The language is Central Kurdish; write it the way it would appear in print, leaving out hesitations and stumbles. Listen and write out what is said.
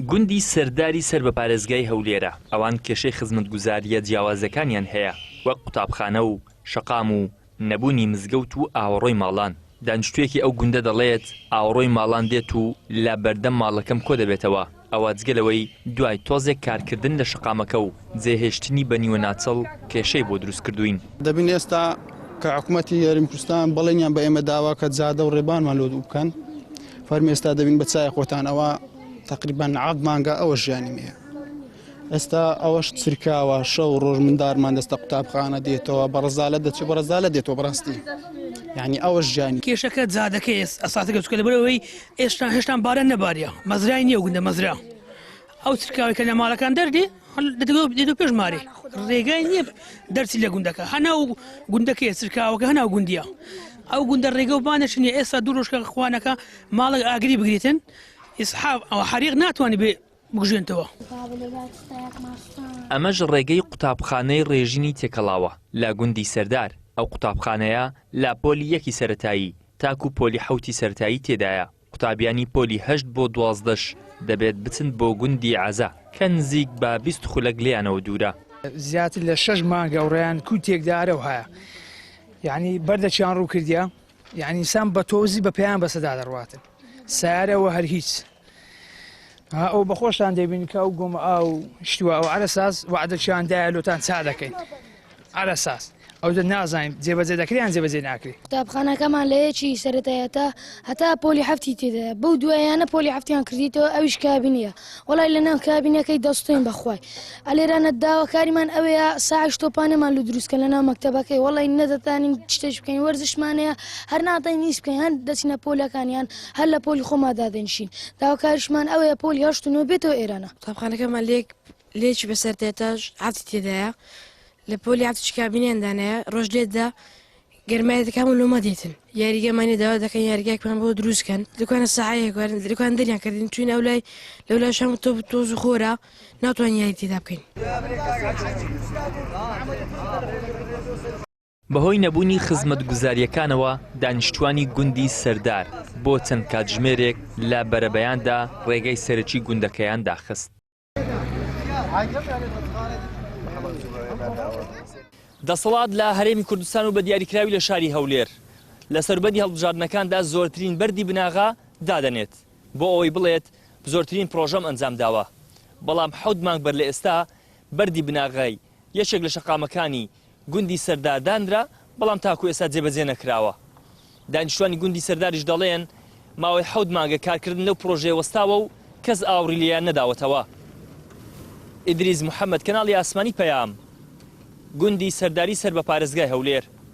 گوندی سەرداری سەر بە پارێزگای هەولێرە ئەوان کێشەی خزمەتگوزاریە جیاوازەکانیان هەیە وەک قوتابخانە و شەقام و نەبوونی مزگەوت و ئاوەڕۆی ماڵان. دانیشتوویەکی ئەو گوندە دەڵێت ئاوەڕۆی ماڵان دێت و لە بەردەم ماڵەکەم کۆ دەبێتەوە. ئەوە جگەلەوەی دوای تۆزێک کارکردن لە شەقامەکە و جێهێشتنی بە نیوە ناچەڵ کێشەی بۆ دروست کردوین. دەبین ئێستا کە حکوومەتی یاریمی کوردستان بەڵێنیان بە ئێمە داوا کە جادە و ڕێبانمان لۆ بکەن فەرمی ئێستا دەبین بە چای خۆتان ئەوە تقریبا 10 مانگە ئەوە ژیانی مەیە. ئێستا ئەوەش چرکاوە شەو ڕۆژ مندارمان دەستە قوتابخانە دێتەوە بە ڕزالە دەچێت بە ڕزالە دێتەوە بەڕاستی یعنی ئەوەش ژیانی کێشەکە جادەکە ئەساسەکە چکە لەبەرەوەی هێشتان بارە نەباریە مەزرای نییە گوندە مەزرا ئەو چرکاوی کە لە ماڵەکان دەردێ دێت پێش مارێ ڕێگای نییە دەرچی لە گوندەکە هەناو گوندەکەی چرکاوەکە هەناو گوندیە ئەو گوندە ڕێگە و بانەشنیە ئێستا دوو ڕۆژکە خوانەکە ماڵک ئاگری بگریتن ئیسحاب ئەوە حەریق ناتوانانی بێ بگژێنتەوە. ئەمەش ڕێگەی قوتابخانەی ڕێژینی تێکەڵاوە لە گوندی سەردار. ئەو قوتابخانەیە لە پۆلی 1 سەرەتایی تاکو پۆلی 7 سەرەتایی تێدایە. قوتابیانی پۆلی 8 بۆ 12 دەبێت بچن بۆ گوندی عەزا کە نزیک بە 20 خولەک لێیانەوە دوورە. زیاتر لە 6 مانگە ڕێیان کووتێکدارە و هەیە یعنی بەردەچیان ڕوو کردیا یعنی سام بە تۆزی بە پێیان بەسەدا دەڕواتن سارەوە هەر هیچ ئەو بەخۆشتان دەبین کە ئەو گۆمە ئاو شتووە ئەو عەرەساس وعدەچیاندایە لۆتان چا دەکەین عەرەساس ئەو نازانین جێبەجێ دەکریان جێبەجێ ناکری. قوتابخانەکەمان لە یەکی سەرەتایەتە هەتا پۆلی 7 تێدایە بەو دوایانە پۆلی 7 کردیتەوە ئەویش کابینیە وەڵای لە ناو کابینەکەی دەستۆین بەخوای ئەلێرانە داواکاریمان ئەوەیە ساعش تۆپانەمان لە دروستکە لە ناو مەکتەبەکەی وەڵای نەدەتانین شتێش بکەین وەرزشمانەیە هەر ناتین نیست بکەین هەر دەچینە پۆلەکانیان هەر لە پۆلی خۆما دادەنشین داواکاریشمان ئەوەیە پۆلی 8 بێتەوە ئێرانە. قوتابخانەکەمان لێکی بەسەرتێتەش 7 تێدایە لە پۆلی 7 کابینیاندانەیە ڕۆژ لێتدا گەرمایەتەکان و لۆمە دێتن یاریگەمانی داوا دەکەن یاریگایکمان بۆ دروستکەن دکانە سەعایەک دکان دەریان کردین چوین ئەولای لەولای شەم تۆز و خۆرە ناتوان یاری تێدا بکەین. بەهۆی نەبوونی خزمەتگوزاریەکانەوە دانیشتوانی گوندی سەردار بۆ چەند کاتژمێرێک لە بەرەبەیاندا ڕێگەی سەرەکی گوندەکەیان داخست. دەسەڵات لە هەرێمی کوردستان و بە دیاریکراوی لە شاری هەولێر لە سەربەندی هەڵبژاردنەکاندا زۆرترین بەردی بناغا دادەنێت بۆ ئەوەی بڵێت زۆرترین پرۆژەم ئەنجام داوە بەڵام 7 مانگ بەر لە ئێستا بەردی بناغای یەکێک لە شەقامەکانی گوندی سەردار دانرا بەڵام تاکو ئێستا جێبەجێ نەکراوە. دانیشتوانی گوندی سەرداریش دەڵێن ماوەی 7 مانگە کارکردن لەو پرۆژەیە وەستاوە و کەس ئاوڕی لێیان نەداوەتەوە. ئیدریس محەممەد کەناڵی ئاسمانی پەیام گوندی سەرداری سەر بە پارێزگای هەولێر.